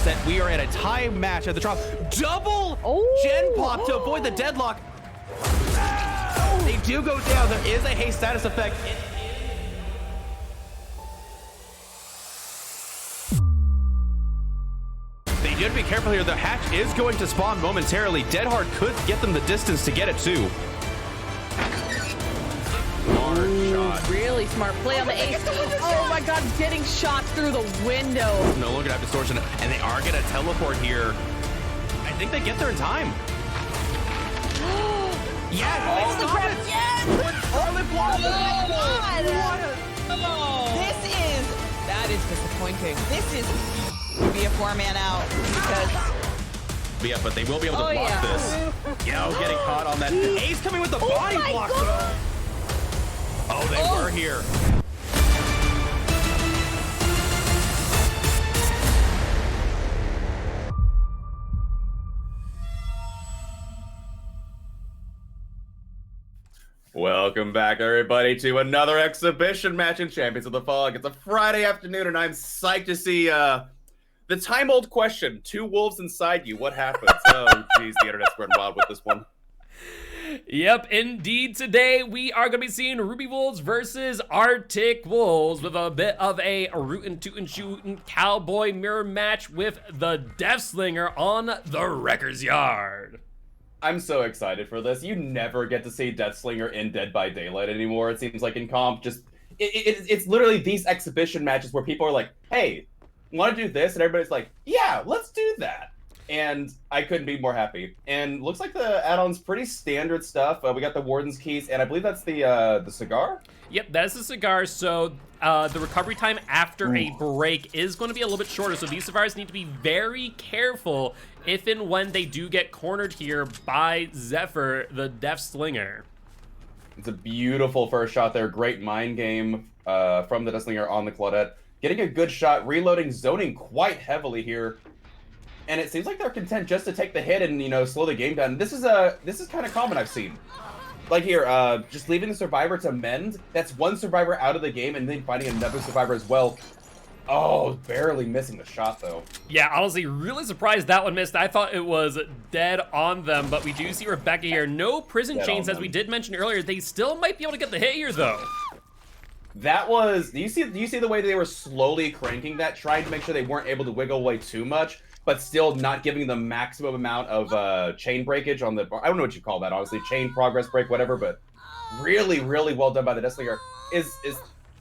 that we are at a tie match at the drop. Double gen pop to avoid the deadlock. They do go down. There is a haste status effect. They do have to be careful here. The hatch is going to spawn momentarily. Deadhard could get them the distance to get it too. Smart shot. Really smart play on the ace. Oh my god, getting shot through the window. No longer have distortion, and they are going to teleport here. I think they get there in time. Yes, Oh, the grab. Yes! That is disappointing. This is be a 4-man out because Yeah, but they will be able to block this. Yo, getting caught on that. Ace coming with the body block. Oh, they were here. Welcome back, everybody, to another exhibition match in Champions of the Fog. It's a Friday afternoon, and I'm psyched to see the time-old question: two wolves inside you. What happens? Oh, geez, the internet's running wild with this one. Yep, indeed. Today we are going to be seeing Ruby Wolves versus Arctic Wolves with a bit of a rootin' tootin' shootin' cowboy mirror match with the Death Slinger on the Wrecker's Yard. I'm so excited for this. You never get to see Deathslinger in Dead by Daylight anymore, it seems like in comp. Just it's literally these exhibition matches where people are like, hey, want to do this? And everybody's like, yeah, let's do that. And I couldn't be more happy. And looks like the add-on's pretty standard stuff. We got the Warden's Keys, and I believe that's the cigar? Yep, that's the cigar. So the recovery time after a break is going to be a little bit shorter. So these survivors need to be very careful if and when they do get cornered here by Zephyr, the Death Slinger. It's a beautiful first shot there. Great mind game from the Death Slinger on the Claudette. Getting a good shot, reloading, zoning quite heavily here. And it seems like they're content just to take the hit and, you know, slow the game down. This is kind of common I've seen. Like here, just leaving the survivor to mend. That's one survivor out of the game and then finding another survivor as well. Oh, barely missing the shot, though. Yeah, honestly, really surprised that one missed. I thought it was dead on them, but we do see Rebecca here. No prison chains, as we did mention earlier. They still might be able to get the hit here, though. That was... Do you see the way they were slowly cranking that, trying to make sure they weren't able to wiggle away too much, but still not giving the maximum amount of chain breakage on the... I don't know what you call that, honestly. Chain progress break, whatever, but really, really well done by the Deathslinger.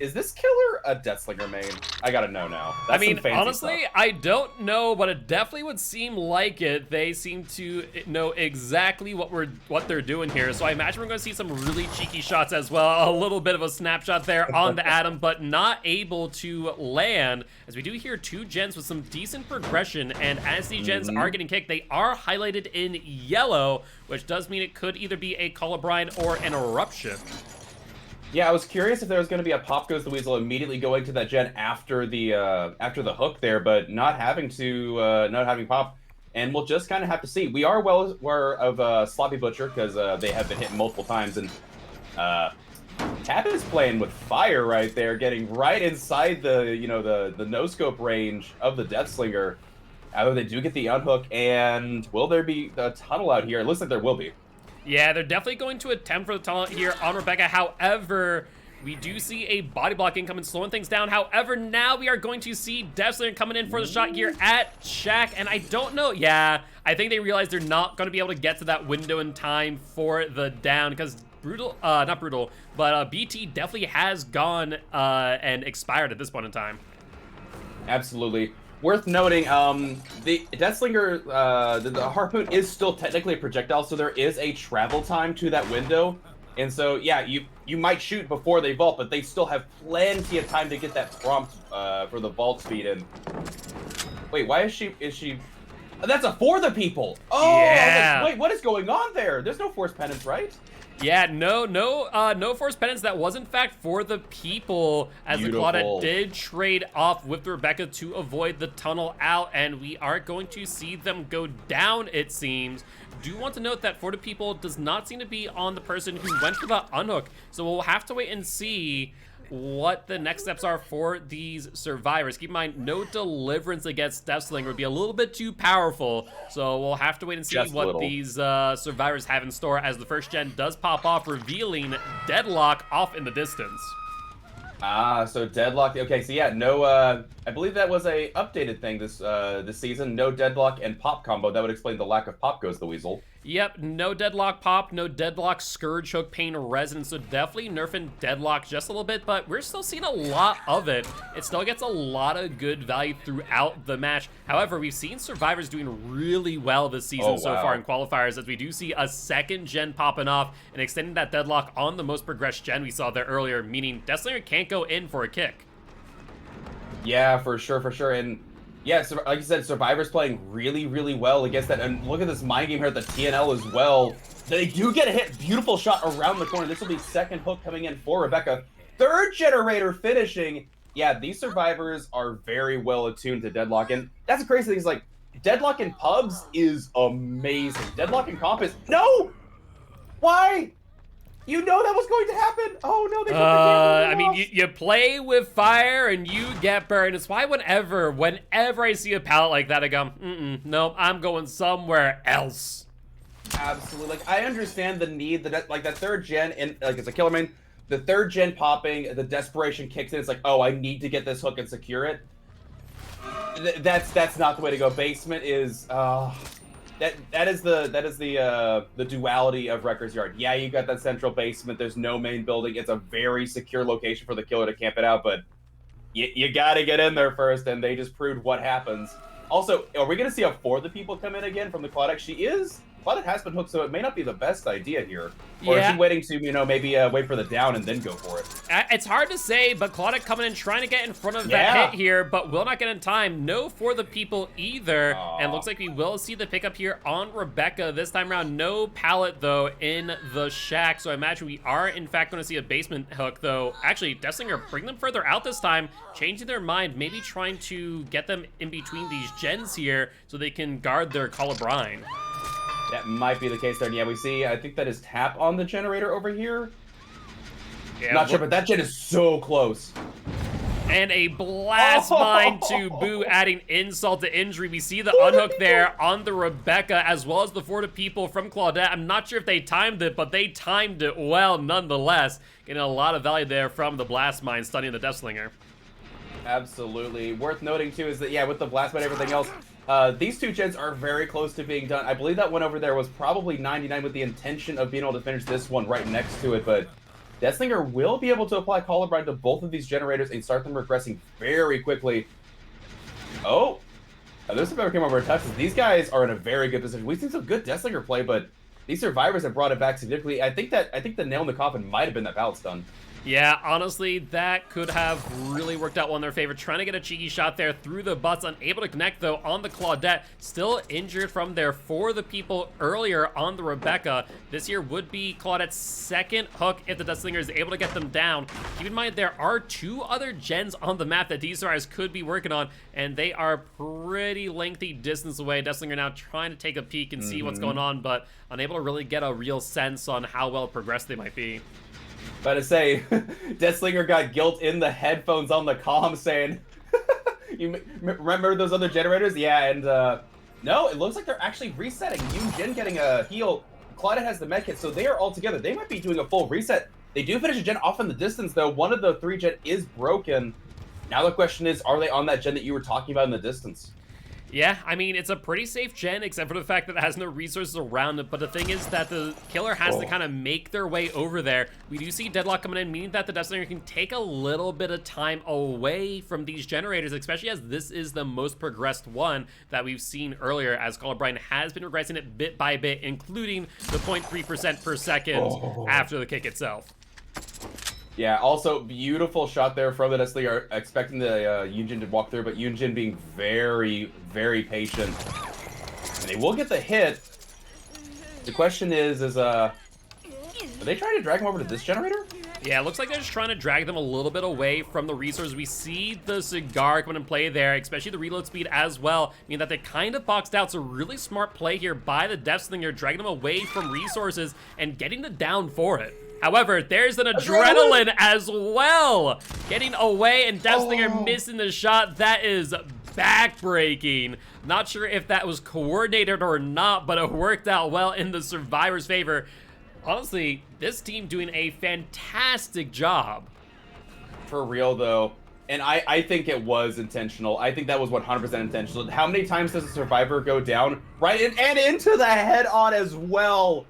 Is this killer a Deathslinger main? I gotta know now. That's I mean, some fancy honestly, stuff. I don't know, but it definitely would seem like it. They seem to know exactly what they're doing here. So I imagine we're going to see some really cheeky shots as well. A little bit of a snapshot there on the Atom, but not able to land. As we do hear two gens with some decent progression, and as these gens are getting kicked, they are highlighted in yellow, which does mean it could either be a Colubrine or an Eruption. Yeah, I was curious if there was going to be a Pop Goes the Weasel immediately going to that gen after the hook there, but not having Pop, and we'll just kind of have to see. We are well aware of Sloppy Butcher because they have been hit multiple times, and Tap is playing with fire right there, getting right inside the no scope range of the Deathslinger. However, they do get the unhook, and will there be a tunnel out here? It looks like there will be. Yeah, they're definitely going to attempt for the tunnel here on Rebecca. However, we do see a body block incoming, slowing things down. However, now we are going to see Deathslinger coming in for the shot here at Shaq. And I don't know. Yeah, I think they realize they're not going to be able to get to that window in time for the down because BT definitely has gone and expired at this point in time. Absolutely. Worth noting, the Deathslinger, the Harpoon is still technically a projectile, so there is a travel time to that window. And so, yeah, you might shoot before they vault, but they still have plenty of time to get that prompt for the vault speed. And wait, why is she... That's a for the people! Oh, yeah. Wait, what is going on there? There's no force penance, right? Yeah, no forced penance. That was in fact for the people, as Beautiful. the Claudette did trade off with Rebecca to avoid the tunnel out, and we are going to see them go down, it seems. Do want to note that for the people does not seem to be on the person who went for the unhook, so we'll have to wait and see what the next steps are for these survivors. Keep in mind, no deliverance against Deathslinger would be a little bit too powerful, so we'll have to wait and see what these survivors have in store as the first gen does pop off, revealing Deadlock off in the distance. Ah, so Deadlock. Okay, so yeah, no. I believe that was a updated thing this season. No Deadlock and Pop combo. That would explain the lack of Pop Goes the Weasel. Yep, no Deadlock Pop, no Deadlock Scourge Hook Pain Resonance, so definitely nerfing Deadlock just a little bit, but we're still seeing a lot of it. It still gets a lot of good value throughout the match. However, we've seen survivors doing really well this season so far in qualifiers, as we do see a second gen popping off and extending that Deadlock on the most progressed gen we saw there earlier, meaning Deathslinger can't go in for a kick. Yeah, for sure, and yeah, so like you said, Survivor's playing really, really well against that. And look at this mind game here at the TNL as well. They do get a hit. Beautiful shot around the corner. This will be second hook coming in for Rebecca. Third generator finishing. Yeah, these Survivors are very well attuned to Deadlock. And that's the crazy thing is, like, Deadlock in pubs is amazing. Deadlock in comp is... No! Why? You know that was going to happen. Oh no, they I mean, you play with fire and you get burned. It's why whenever I see a palette like that, I go, no, I'm going somewhere else. Absolutely. Like, I understand the need that, like, that third gen, and like, it's a killer main. The third gen popping, the desperation kicks in. It's like, oh, I need to get this hook and secure it. That's not the way to go. Basement is that is the duality of Wrecker's Yard. Yeah, you got that central basement. There's no main building. It's a very secure location for the killer to camp it out, but you got to get in there first, and they just proved what happens. Also, are we going to see a For the People come in again from the Claudette? Claudette has been hooked, so it may not be the best idea here. Or is she waiting to, maybe wait for the down and then go for it? It's hard to say, but Claudette coming in, trying to get in front of that hit here, but will not get in time. No For the People either. And looks like we will see the pickup here on Rebecca this time around. No pallet, though, in the shack. So I imagine we are, in fact, going to see a basement hook, though. Actually, Deathslinger bring them further out this time, changing their mind, maybe trying to get them in between these gens here so they can guard their Colubrine. That might be the case there. And yeah, we see, I think that is tap on the generator over here. Yeah, not sure, but that gen is so close. And a blast mine to Boo, adding insult to injury. We see the unhook there on the Rebecca, as well as the For the People from Claudette. I'm not sure if they timed it, but they timed it well nonetheless. Getting a lot of value there from the blast mine, stunning the Deathslinger. Absolutely. Worth noting, too, is that, yeah, with the blast mine and everything else, these two gens are very close to being done. I believe that one over there was probably 99 with the intention of being able to finish this one right next to it, but Deathslinger will be able to apply Colubrine to both of these generators and start them regressing very quickly. Oh, this survivor came over and touched us. These guys are in a very good position. We've seen some good Deathslinger play, but these survivors have brought it back significantly. I think the nail in the coffin might have been that pallet stun. Yeah, honestly, that could have really worked out well in their favor. Trying to get a cheeky shot there through the butts, unable to connect, though, on the Claudette. Still injured from there For the People earlier on the Rebecca. This here would be Claudette's second hook if the Deathslinger is able to get them down. Keep in mind, there are two other gens on the map that these survivors could be working on, and they are pretty lengthy distance away. Deathslinger now trying to take a peek and see what's going on, but unable to really get a real sense on how well progressed they might be. About to say, Deathslinger got guilt in the headphones on the comm saying, you remember those other generators? Yeah, and no, it looks like they're actually resetting. Yoon Jin getting a heal. Claudette has the med kit, so they are all together. They might be doing a full reset. They do finish a gen off in the distance, though. One of the three gen is broken. Now the question is, are they on that gen that you were talking about in the distance? Yeah, I mean, it's a pretty safe gen, except for the fact that it has no resources around it. But the thing is that the killer has to kind of make their way over there. We do see Deadlock coming in, meaning that the Deathslinger can take a little bit of time away from these generators, especially as this is the most progressed one that we've seen earlier, as Colubrine has been regressing it bit by bit, including the 0.3% per second after the kick itself. Yeah, also beautiful shot there from the Deathslinger, expecting the Yoonjin to walk through, but Yoonjin being very, very patient. And they will get the hit. The question is are they trying to drag him over to this generator? Yeah, it looks like they're just trying to drag them a little bit away from the resources. We see the cigar come in play there, especially the reload speed as well, meaning that they kind of boxed out. So really smart play here by the Deathslinger, dragging them away from resources and getting the down for it. However, there's an adrenaline as well. Getting away and Deathslinger missing the shot. That is backbreaking. Not sure if that was coordinated or not, but it worked out well in the survivor's favor. Honestly, this team doing a fantastic job. For real, though. And I think it was intentional. I think that was 100% intentional. How many times does a survivor go down? Right, and into the head-on as well.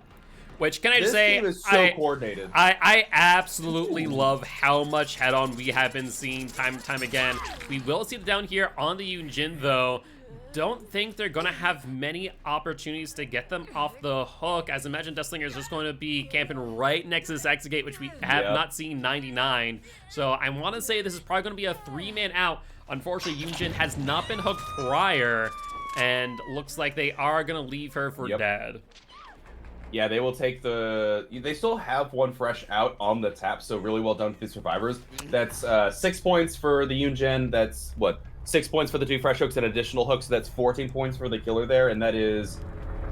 Which, can I just say, this team is so coordinated. I absolutely love how much head-on we have been seeing time and time again. We will see it down here on the Yunjin, though. Don't think they're going to have many opportunities to get them off the hook, as Imagine Deathslinger is just going to be camping right next to this Exegate, which we have not seen 99. So I want to say this is probably going to be a 3-man out. Unfortunately, Yunjin has not been hooked prior, and looks like they are going to leave her for dead. Yeah, they will take the... They still have one fresh out on the tap, so really well done to the survivors. That's 6 points for the Yunjin. That's, what, 6 points for the 2 fresh hooks and additional hooks. So that's 14 points for the killer there, and that is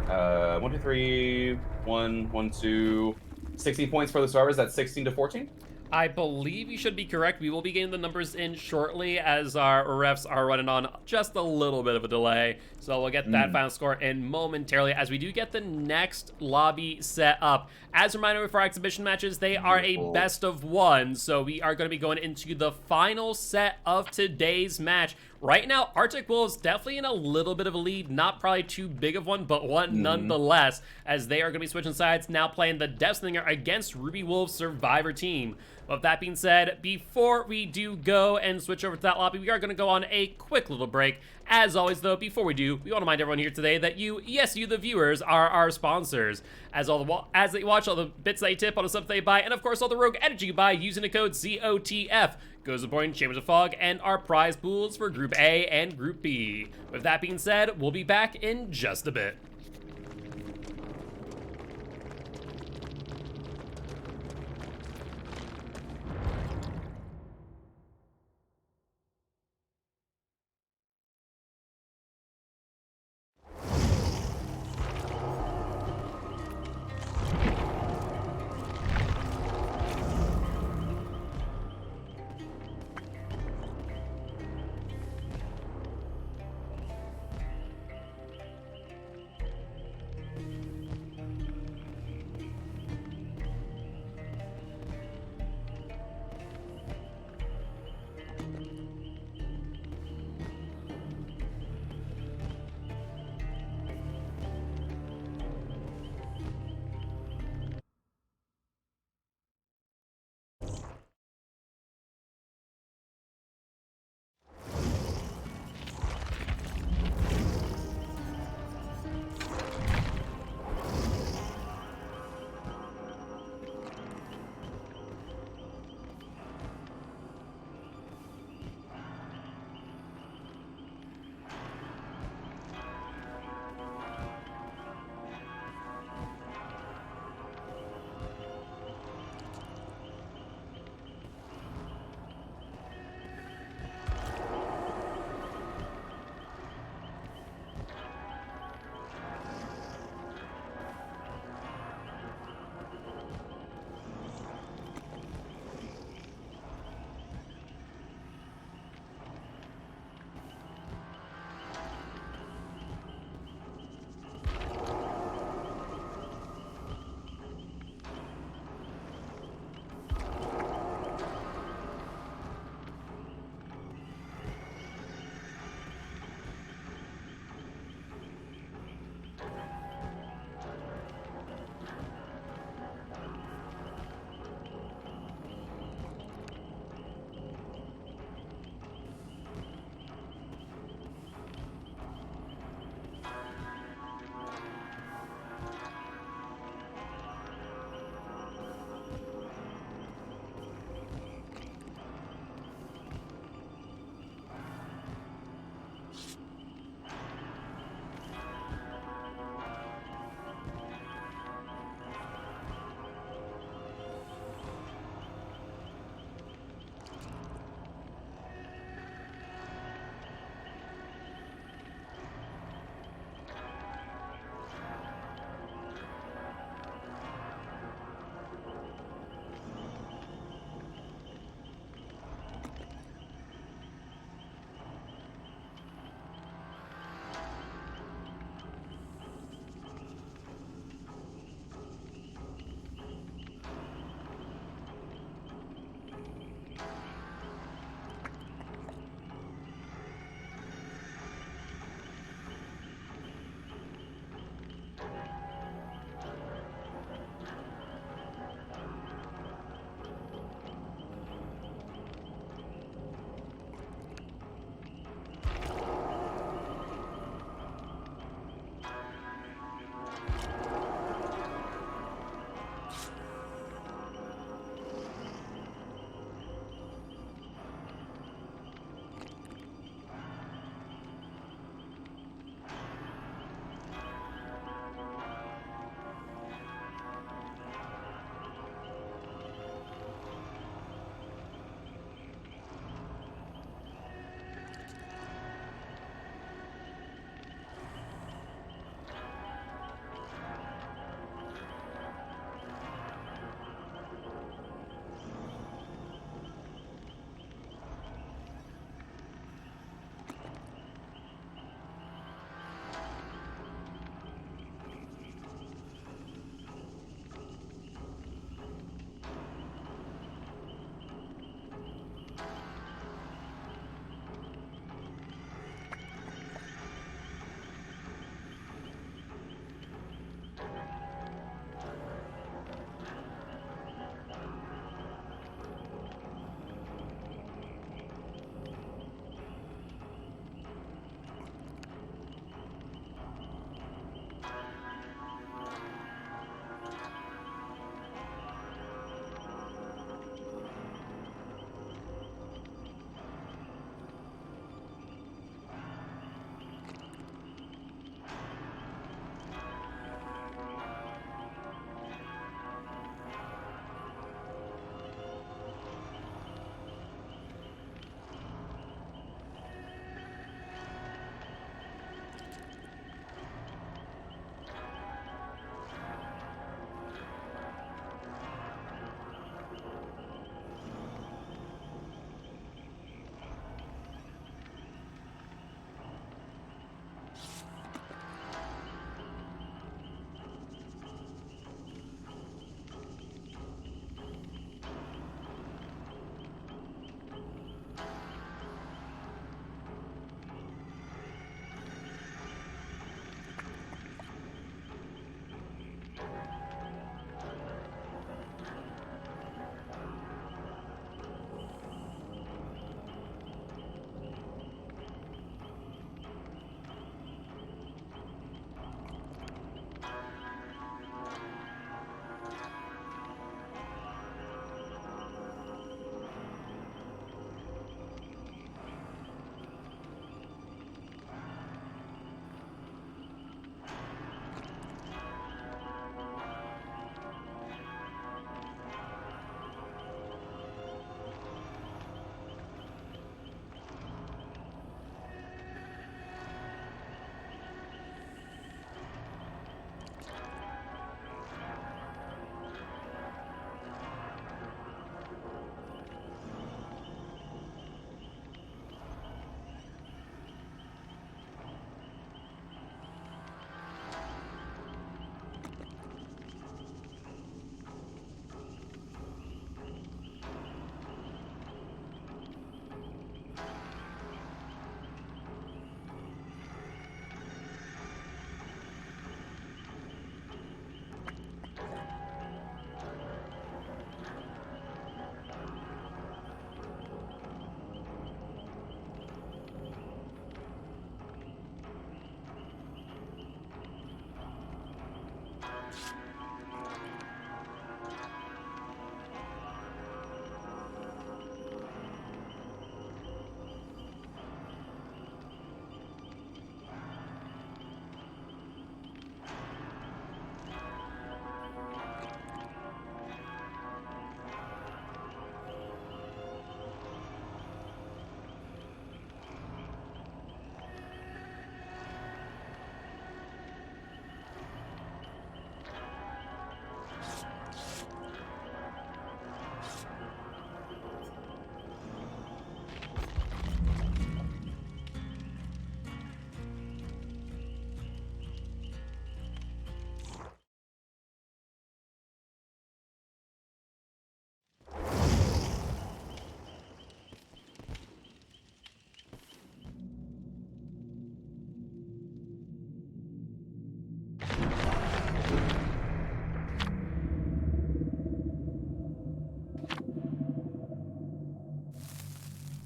1, 2, 3, 1, 1, 2, 16 points for the survivors. That's 16 to 14. I believe you should be correct. We will be getting the numbers in shortly as our refs are running on just a little bit of a delay. So we'll get that final score in momentarily as we do get the next lobby set up. As a reminder, for our exhibition matches, they are a best of 1. So we are going to be going into the final set of today's match. Right now, Arctic Wolves definitely in a little bit of a lead. Not probably too big of one, but one nonetheless, as they are going to be switching sides, now playing the Deathslinger against Ruby Wolves Survivor team. With that being said, before we do go and switch over to that lobby, we are going to go on a quick little break. As always, though, before we do, we want to remind everyone here today that you, yes, you, the viewers, are our sponsors. As they watch all the bits they tip, all the stuff they buy, and of course all the Rogue Energy you buy using the code COTF. Goes to point Chambers of Fog and our prize pools for Group A and Group B. With that being said, we'll be back in just a bit.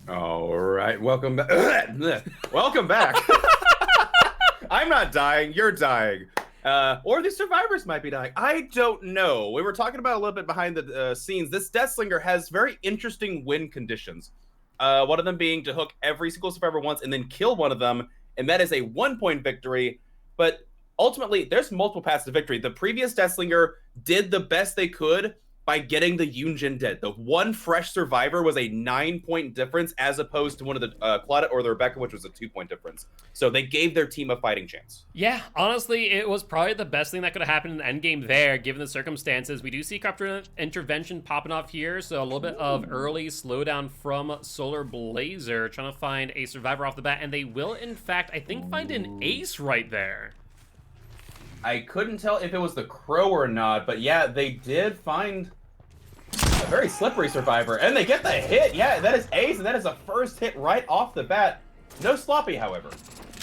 All right, welcome back. Welcome back. I'm not dying, you're dying. Or the survivors might be dying. I don't know. We were talking about a little bit behind the scenes. This Deathslinger has very interesting win conditions. One of them being to hook every single survivor once and then kill one of them, and that is a 1-point victory. But ultimately, there's multiple paths to victory. The previous Deathslinger did the best they could by getting the Yunjin dead. The one fresh survivor was a 9-point difference as opposed to one of the Claudette or the Rebecca, which was a 2-point difference. So they gave their team a fighting chance. Yeah, honestly, it was probably the best thing that could have happened in the endgame there, given the circumstances. We do see Copter Intervention popping off here, so a little bit of early slowdown from Solar Blazer, trying to find a survivor off the bat, and they will, in fact, I think, find an ace right there. I couldn't tell if it was the Crow or not, but yeah, they did find a very slippery survivor, and they get the hit. Yeah, that is ace, and that is a first hit right off the bat. No sloppy, however.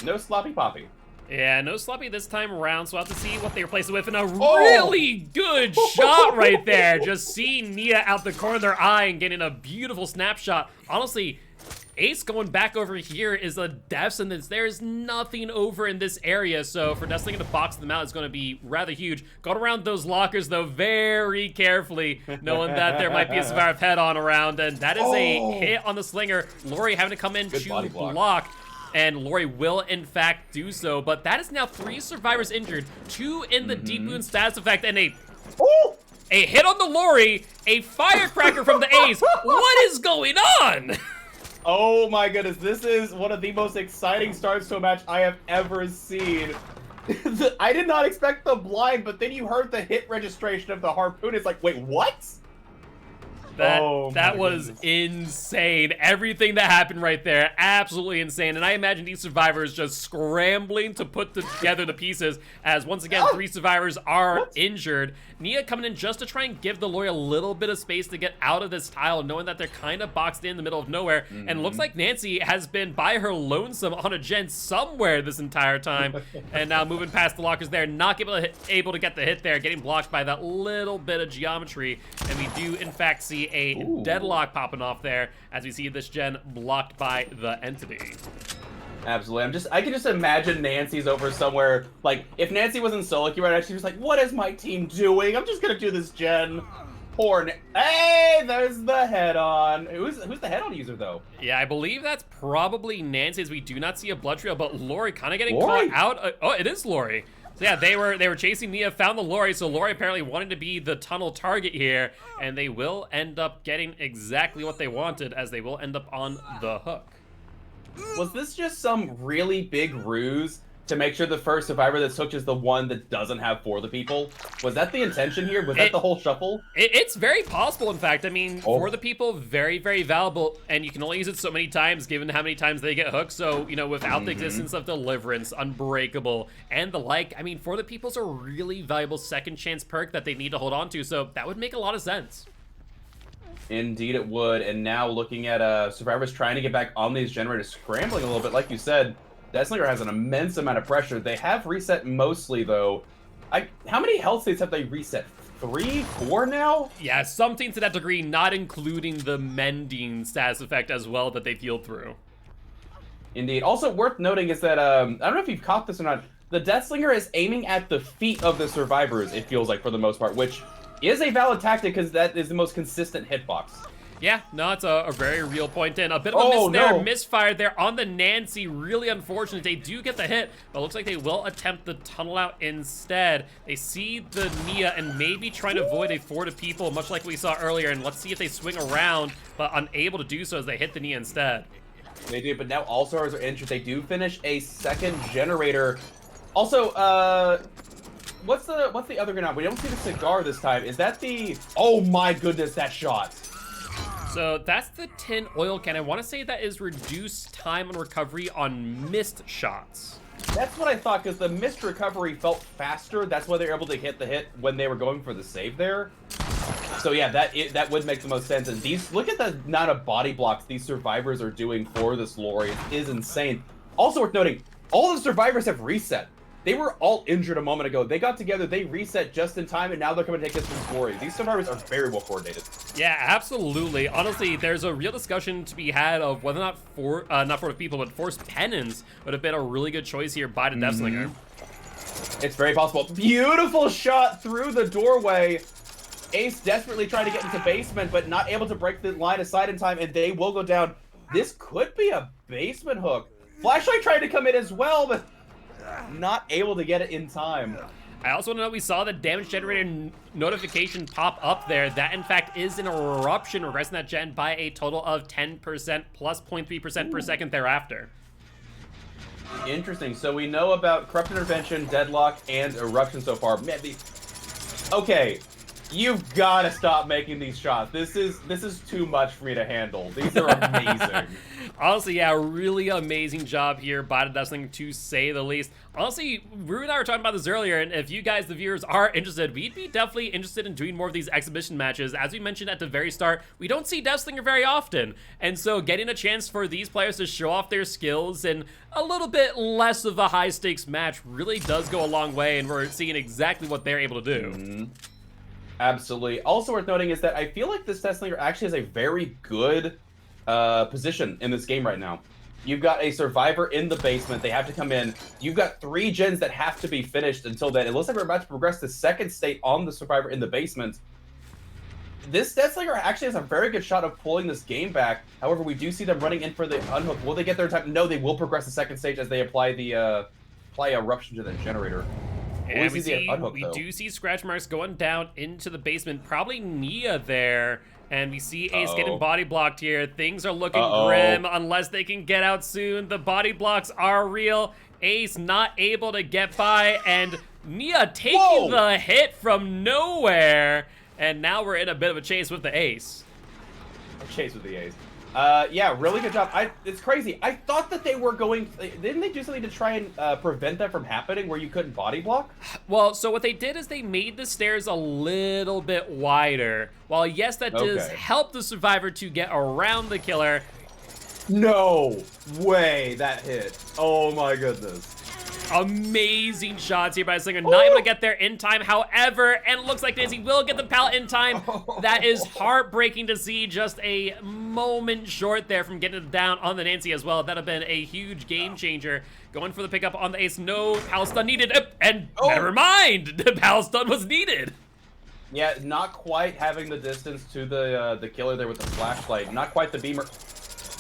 No sloppy poppy. Yeah, no sloppy this time around, so we'll have to see what they replace it with. And a really good shot right there. Just seeing Nia out the corner of their eye and getting a beautiful snapshot. Honestly, Ace going back over here is a death sentence. There's nothing over in this area, so for Deathslinger to box them out is going to be rather huge. Going around those lockers, though, very carefully, knowing that there might be a survivor head-on around, and that is a hit on the Slinger. Lori having to come in to block. And Lori will, in fact, do so, but that is now 3 survivors injured, 2 in the deep wound status effect, and a hit on the Lori, a firecracker from the Ace. What is going on? Oh my goodness, this is one of the most exciting starts to a match I have ever seen. I did not expect the blind, but then you heard the hit registration of the harpoon. It's like, wait, what? That was insane. Everything that happened right there, absolutely insane. And I imagine these survivors just scrambling to put together the pieces, as once again, 3 survivors are injured. Nia coming in just to try and give the Lori a little bit of space to get out of this tile, knowing that they're kind of boxed in the middle of nowhere. And it looks like Nancy has been by her lonesome on a gen somewhere this entire time. And now moving past the lockers there, not able to get the hit there, getting blocked by that little bit of geometry. And we do, in fact, see a deadlock popping off there as we see this gen blocked by the entity. Absolutely. I can just imagine Nancy's over somewhere. Like, if Nancy was in solo queue right now, she was like, what is my team doing? I'm just gonna do this gen. Poor Hey, there's the head-on. Who's the head-on user, though? Yeah, I believe that's probably Nancy, as we do not see a blood trail, but Lori kind of getting caught out. Oh, it is Lori. So yeah, they were chasing Nia, found the Lori, so Lori apparently wanted to be the tunnel target here, and they will end up getting exactly what they wanted, as they will end up on the hook. Was this just some really big ruse to make sure the first survivor that's hooked is the one that doesn't have 4 of the people? Was that the intention here? Was that the whole shuffle? It's very possible, in fact. I mean, for the people, very, very valuable, and you can only use it so many times given how many times they get hooked. So, you know, without the existence of Deliverance, Unbreakable, and the like, I mean, for the people's a really valuable second chance perk that they need to hold on to, so that would make a lot of sense. Indeed it would, and now looking at survivors trying to get back on these generators, scrambling a little bit, like you said, Deathslinger has an immense amount of pressure. They have reset mostly, though. How many health states have they reset? 3, 4 now? Yeah, something to that degree, not including the mending status effect as well that they've healed through. Indeed. Also worth noting is that, I don't know if you've caught this or not, the Deathslinger is aiming at the feet of the survivors, it feels like, for the most part, which is a valid tactic because that is the most consistent hitbox. Yeah, no, it's a very real point, and a bit of a miss there, misfire there on the Nancy. Really unfortunate. They do get the hit, but it looks like they will attempt the tunnel out instead. They see the Nia and maybe trying to avoid a 4 to people, much like we saw earlier, and let's see if they swing around, but unable to do so as they hit the Nia instead. They do, but now all stars are injured. They do finish a second generator. Also, what's the other gun out? We don't see the cigar this time. Is that the... Oh my goodness, that shot. So that's the tin oil can. I want to say that is reduced time on recovery on missed shots. That's what I thought, because the missed recovery felt faster. That's why they were able to hit the hit when they were going for the save there. So yeah, that would make the most sense. And these, look at the amount of body blocks these survivors are doing for this Lori. It is insane. Also worth noting, all the survivors have reset. They were all injured a moment ago. They got together, they reset just in time, and now they're coming to take this from glory. These survivors are very well coordinated. Yeah, absolutely. Honestly, there's a real discussion to be had of whether or not not Force People, but Force Penance would have been a really good choice here by the Deathslinger. It's very possible. Beautiful shot through the doorway. Ace desperately trying to get into basement, but not able to break the line of sight in time, and they will go down. This could be a basement hook. Flashlight tried to come in as well, but not able to get it in time. I also want to know, we saw the damage generator notification pop up there. That, in fact, is an eruption, regressing that gen by a total of 10% plus 0.3% per second thereafter. Interesting. So we know about Corrupt Intervention, Deadlock, and Eruption so far. Man, okay, you've got to stop making these shots. This is too much for me to handle. These are amazing. Honestly, yeah, really amazing job here by the Deathslinger, to say the least. Honestly, Rue and I were talking about this earlier, and if you guys, the viewers, are interested, we'd be definitely interested in doing more of these exhibition matches. As we mentioned at the very start, we don't see Deathslinger very often, and so getting a chance for these players to show off their skills in a little bit less of a high-stakes match really does go a long way, and we're seeing exactly what they're able to do. Absolutely. Also worth noting is that I feel like this Deathslinger actually has a very good position in this game right now. You've got a survivor in the basement. They have to come in. You've got 3 gens that have to be finished until then. It looks like we're about to progress to second state on the survivor in the basement. This Deathslinger actually has a very good shot of pulling this game back. However, we do see them running in for the unhook. Will they get there in time? No, they will progress the second stage as they apply the eruption to the generator. And we do see scratch marks going down into the basement. Probably Nia there. And we see Ace getting body blocked here. Things are looking grim unless they can get out soon. The body blocks are real. Ace not able to get by, and Nia taking the hit from nowhere. And now we're in a bit of a chase with the Ace. Chase with the Ace. Yeah, really good job. It's crazy. I thought that they were going... Didn't they do something to try and prevent that from happening where you couldn't body block? Well, so what they did is they made the stairs a little bit wider. While, yes, that does help the survivor to get around the killer. No way that hit. Oh my goodness. Amazing shots here by Slinger, not able to get there in time. However, and it looks like Nancy will get the pallet in time. That is heartbreaking to see, just a moment short there from getting it down on the Nancy as well. That'd have been a huge game changer. Going for the pickup on the Ace. No pallet stun needed, and never mind, the pallet stun was needed. Yeah, not quite having the distance to the killer there with the flashlight. Not quite the beamer.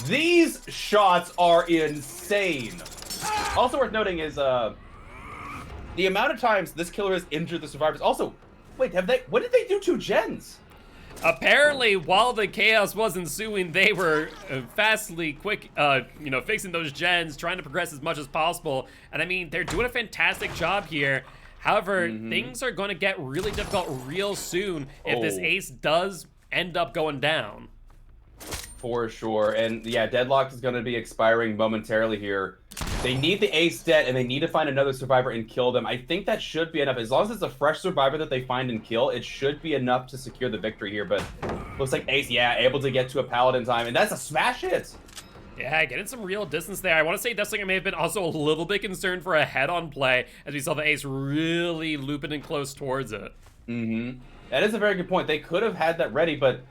These shots are insane. Also worth noting is the amount of times this killer has injured the survivors. Also, wait, what did they do to gens? Apparently, while the chaos was ensuing, they were fastly quick, fixing those gens, trying to progress as much as possible. And I mean, they're doing a fantastic job here. However, things are going to get really difficult real soon if this Ace does end up going down. For sure. And yeah, Deadlock is going to be expiring momentarily here. They need the Ace dead, and they need to find another survivor and kill them. I think that should be enough. As long as it's a fresh survivor that they find and kill, it should be enough to secure the victory here. But looks like Ace, yeah, able to get to a pallet in time, and that's a smash hit. Yeah, getting some real distance there. I want to say Deathslinger may have been also a little bit concerned for a head-on play, as we saw the Ace really looping in close towards it. That is a very good point. They could have had that ready, but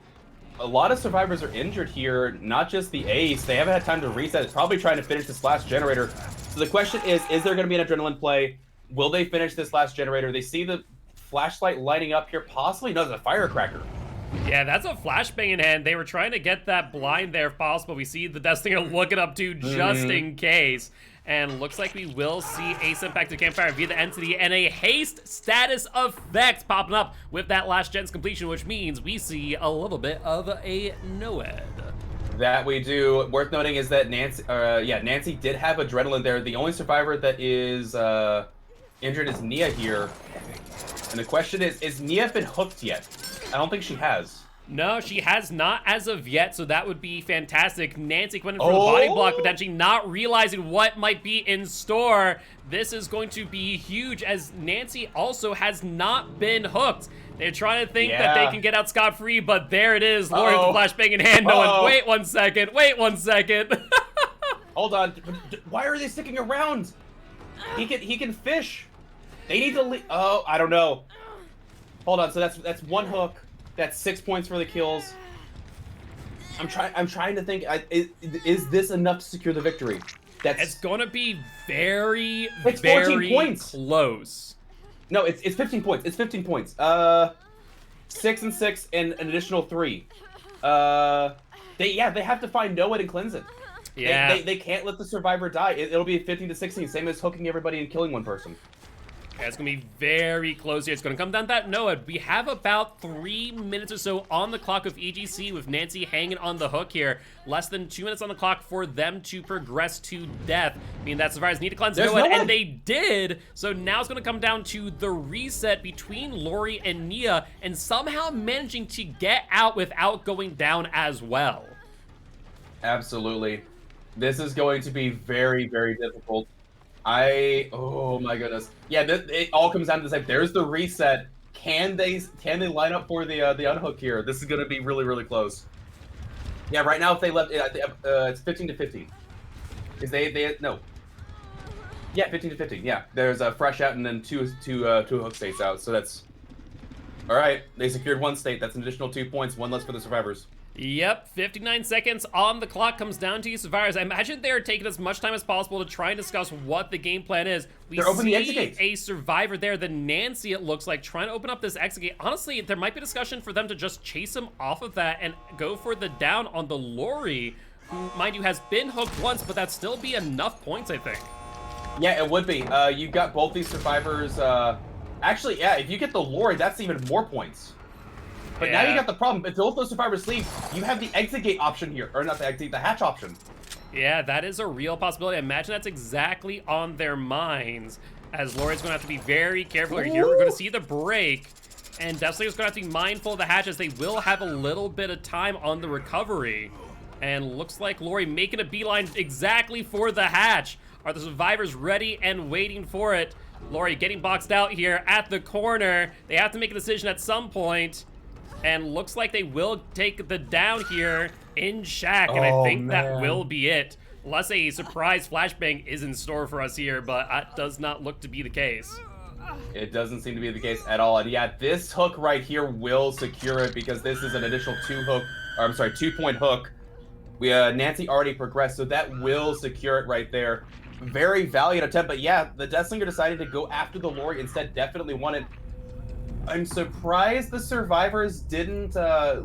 a lot of survivors are injured here, not just the Ace. They haven't had time to reset. It's probably trying to finish this last generator. So the question is there going to be an adrenaline play? Will they finish this last generator? They see the flashlight lighting up here. Possibly. No, it's a firecracker. Yeah, that's a flashbang in hand. They were trying to get that blind there if possible. We see the Deathslinger looking up to just in case. And looks like we will see Ace sent back to Campfire via the entity, and a haste status effect popping up with that last gen's completion, which means we see a little bit of a no-ed. That we do. Worth noting is that Nancy did have adrenaline there. The only survivor that is injured is Nia here. And the question is Nia been hooked yet? I don't think she has. No, she has not as of yet, so that would be fantastic. Nancy went in for the body block, potentially not realizing what might be in store. This is going to be huge, as Nancy also has not been hooked. They're trying to think that they can get out scot-free, but there it is, Lord with the flashbang in hand, knowing, wait one second. Hold on, why are they sticking around? He can fish. They need to leave. Oh, I don't know. Hold on. So that's 1 hook. That's 6 points for the kills. I'm trying to think. Is this enough to secure the victory? It's gonna be very, it's very 14 points. close. No, it's 15 points. It's 15 points. 6 and 6 and an additional 3. They have to find Noah and cleanse it. Yeah. They can't let the survivor die. It'll be 15 to 16, same as hooking everybody and killing 1 person. Yeah, it's going to be very close here. It's going to come down to that Noah. We have about 3 minutes or so on the clock of EGC with Nancy hanging on the hook here. Less than 2 minutes on the clock for them to progress to death. I mean, that survivors need to cleanse Noah, and they did. So now it's going to come down to the reset between Lori and Nia, and somehow managing to get out without going down as well. Absolutely. This is going to be very, very difficult. Oh my goodness. Yeah, it all comes down to this. Like, there's the reset. Can they line up for the unhook here? This is going to be really, really close. Yeah, right now if they left, it's 15 to 15. No. Yeah, 15 to 15. Yeah, there's a fresh out and then two hook states out. So that's all right. They secured 1 state. That's an additional 2 points. 1 less for the survivors. Yep, 59 seconds on the clock comes down to you survivors. I imagine they're taking as much time as possible to try and discuss what the game plan is. They're opening the exit gates. A survivor there, the Nancy, it looks like, trying to open up this exit gate. Honestly, there might be discussion for them to just chase him off of that and go for the down on the Lori, who, mind you, has been hooked once, but that'd still be enough points, I think. Yeah, it would be. You've got both these survivors. Actually, yeah, if you get the Lori, that's even more points. But now you got the problem. If both those survivors leave, you have the exit gate option here. Or not the exit gate, the hatch option. Yeah, that is a real possibility. I imagine that's exactly on their minds, as Lori's going to have to be very careful here. We're going to see the break, and definitely is going to have to be mindful of the hatch, as they will have a little bit of time on the recovery. And looks like Lori making a beeline exactly for the hatch. Are the survivors ready and waiting for it? Lori getting boxed out here at the corner. They have to make a decision at some point. And looks like they will take the down here in Shack, and I think that will be it. Unless a surprise flashbang is in store for us here, but that does not look to be the case. It doesn't seem to be the case at all. And yeah, this hook right here will secure it, because this is an additional 2-point hook. Nancy already progressed, so that will secure it right there. Very valiant attempt, but yeah, the Deathslinger decided to go after the Lori instead. Definitely wanted. I'm surprised the survivors didn't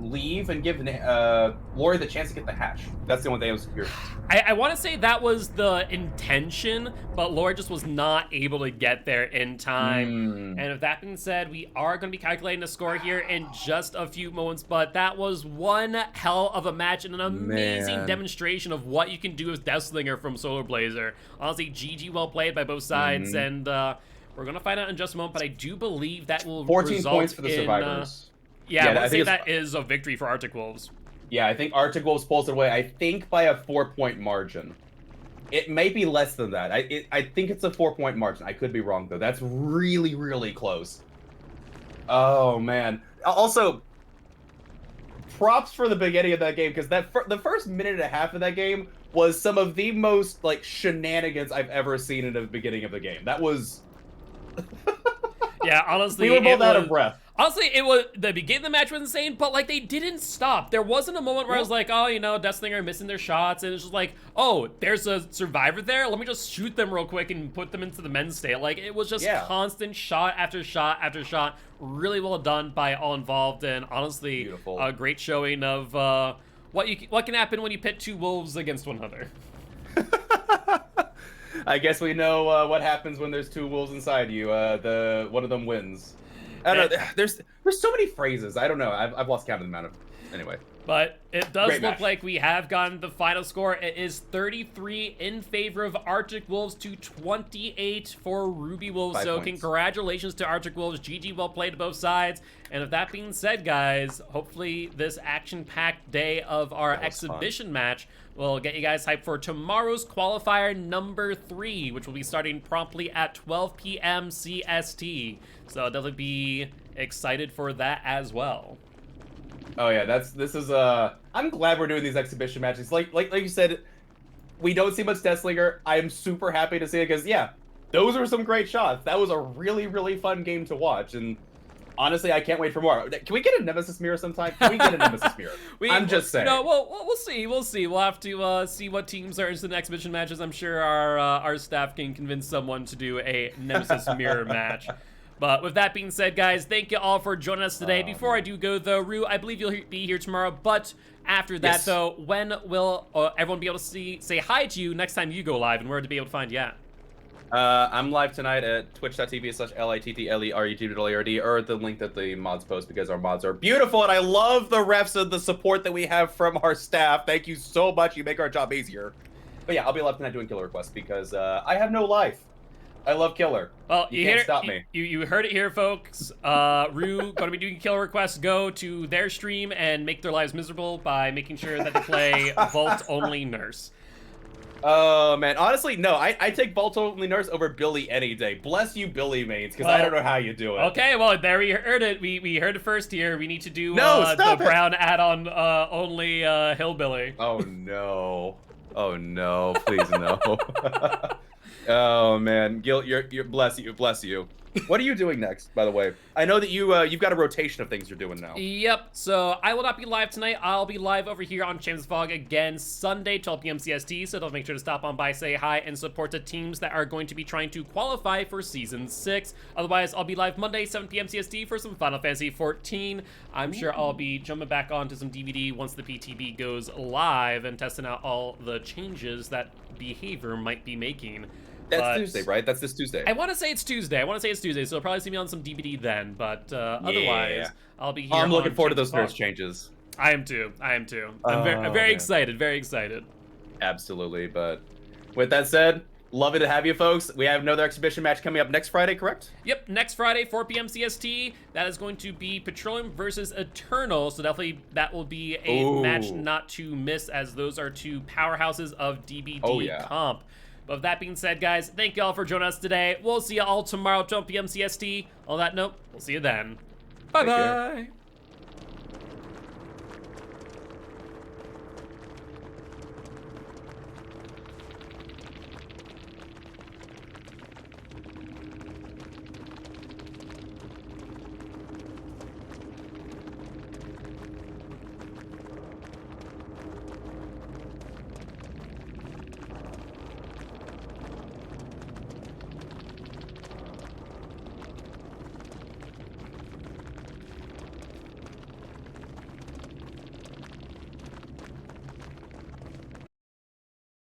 leave and give Lori the chance to get the hatch. That's the only thing I was secured. I want to say that was the intention, but Lori just was not able to get there in time. And with that being said, we are going to be calculating the score here in just a few moments, but that was one hell of a match and an amazing demonstration of what you can do with Deathslinger from Solar Blazer. Honestly, GG well played by both sides, and we're going to find out in just a moment, but I do believe that will 14 points for the survivors. Yeah, I would say that is a victory for Arctic Wolves. Yeah, I think Arctic Wolves pulls it away, I think by a 4-point margin. It may be less than that. I think it's a 4-point margin. I could be wrong, though. That's really, really close. Oh, man. Also, props for the beginning of that game, because the first minute and a half of that game was some of the most, like, shenanigans I've ever seen in the beginning of the game. That was... Yeah, honestly, we were both out of breath. Honestly, it was the beginning of the match was insane, but like they didn't stop. There wasn't a moment where I was like, oh, you know, Deathslinger are missing their shots, and it's just like, oh, there's a survivor there. Let me just shoot them real quick and put them into the men's state. Like it was just constant shot after shot after shot. Really well done by all involved, and honestly, a great showing of what can happen when you pit 2 wolves against one another. I guess we know what happens when there's 2 wolves inside you. One of them wins. I don't know. There's so many phrases. I don't know. I've lost count of the amount of. Anyway. But it does look like we have gotten the final score. It is 33 in favor of Arctic Wolves to 28 for Ruby Wolves. So congratulations to Arctic Wolves. GG, well played to both sides. And with that being said, guys, hopefully this action-packed day of our exhibition match will get you guys hyped for tomorrow's qualifier number 3, which will be starting promptly at 12 p.m. CST. So definitely be excited for that as well. Oh yeah, this is I'm glad we're doing these exhibition matches. Like you said, we don't see much Deathslinger. I am super happy to see it because yeah, those were some great shots. That was a really, really fun game to watch, and honestly, I can't wait for more. Can we get a Nemesis mirror sometime? Can we get a Nemesis mirror? I'm just saying. No, we'll see. We'll see. We'll have to see what teams are into the exhibition matches. I'm sure our staff can convince someone to do a Nemesis mirror match. But with that being said, guys, thank you all for joining us today. Before I do go, though, Rue, I believe you'll be here tomorrow. But after that, though, when will everyone be able to say hi to you next time you go live, and where to be able to find you at? I'm live tonight at twitch.tv/littlerugaard, or the link that the mods post, because our mods are beautiful, and I love the refs and the support that we have from our staff. Thank you so much. You make our job easier. But yeah, I'll be live tonight doing killer requests because I have no life. I love killer. Well, you can't stop me. You heard it here, folks. Rue going to be doing killer requests. Go to their stream and make their lives miserable by making sure that they play Vault Only Nurse. Oh, man. Honestly, no. I take Vault Only Nurse over Billy any day. Bless you, Billy mains, because I don't know how you do it. Okay, well, there we heard it. We heard it first here. We need to do the Brown add-on only Hillbilly. Oh, no. Oh, no. Please, no. Oh, man. Gil, you're bless you. Bless you. What are you doing next, by the way? I know that you've got a rotation of things you're doing now. Yep, so I will not be live tonight. I'll be live over here on Champions of Fog again Sunday, 12 p.m. CST, so don't make sure to stop on by, say hi, and support the teams that are going to be trying to qualify for Season 6. Otherwise, I'll be live Monday, 7 p.m. CST for some Final Fantasy 14. I'm sure I'll be jumping back onto some DVD once the PTB goes live and testing out all the changes that behavior might be making. That's Tuesday, right? That's this Tuesday. I want to say it's Tuesday. So I'll probably see me on some DVD then. But otherwise, I'll be here. I'm looking forward to those nurse changes. I am too. I'm very excited. Very excited. Absolutely. But with that said, lovely to have you folks. We have another exhibition match coming up next Friday, correct? Yep, next Friday, 4 p.m. CST. That is going to be Petroleum versus Eternal. So definitely that will be a match not to miss, as those are two powerhouses of DBD comp. But with that being said, guys, thank you all for joining us today. We'll see you all tomorrow, 12 p.m. CST. On that note, we'll see you then. Bye-bye.